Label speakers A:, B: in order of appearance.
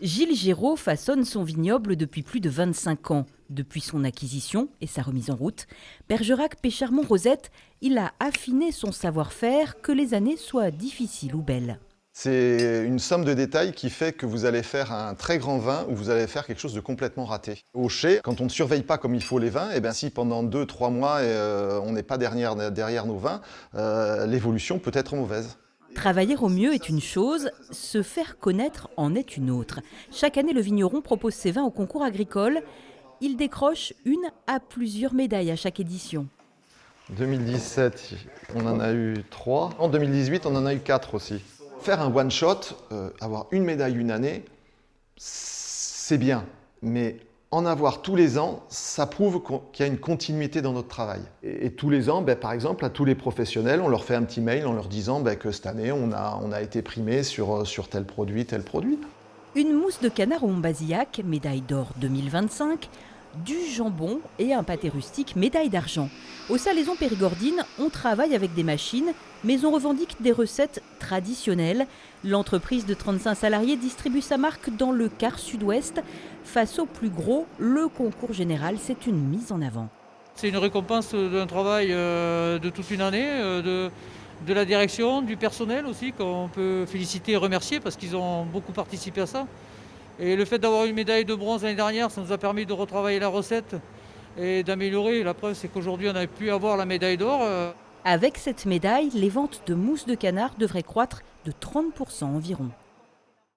A: Gilles Géraud façonne son vignoble depuis plus de 25 ans. Depuis son acquisition et sa remise en route, Bergerac-Pécharmont-Rosette, il a affiné son savoir-faire, que les années soient difficiles ou belles.
B: C'est une somme de détails qui fait que vous allez faire un très grand vin ou vous allez faire quelque chose de complètement raté. Au chai, quand on ne surveille pas comme il faut les vins, et bien si pendant 2-3 mois on n'est pas derrière nos vins, l'évolution peut être mauvaise.
A: Travailler au mieux est une chose, se faire connaître en est une autre. Chaque année, le vigneron propose ses vins au concours agricole. Il décroche une à plusieurs médailles à chaque édition.
B: 2017, on en a eu 3. En 2018, on en a eu 4 aussi. Faire un one-shot, avoir une médaille une année, c'est bien. Mais en avoir tous les ans, ça prouve qu'il y a une continuité dans notre travail. Et tous les ans, par exemple, à tous les professionnels, on leur fait un petit mail en leur disant que cette année, on a été primé sur tel produit, tel produit.
A: Une mousse de canard au Montbazillac, médaille d'or 2025, du jambon et un pâté rustique, médaille d'argent. Au Salaison Périgordine, on travaille avec des machines, mais on revendique des recettes traditionnelles. L'entreprise de 35 salariés distribue sa marque dans le quart sud-ouest. Face au plus gros, le concours général, c'est une mise en avant.
C: C'est une récompense d'un travail de toute une année, de la direction, du personnel aussi, qu'on peut féliciter et remercier parce qu'ils ont beaucoup participé à ça. Et le fait d'avoir une médaille de bronze l'année dernière, ça nous a permis de retravailler la recette et d'améliorer. La preuve, c'est qu'aujourd'hui, on a pu avoir la médaille d'or.
A: Avec cette médaille, les ventes de mousse de canard devraient croître de 30% environ.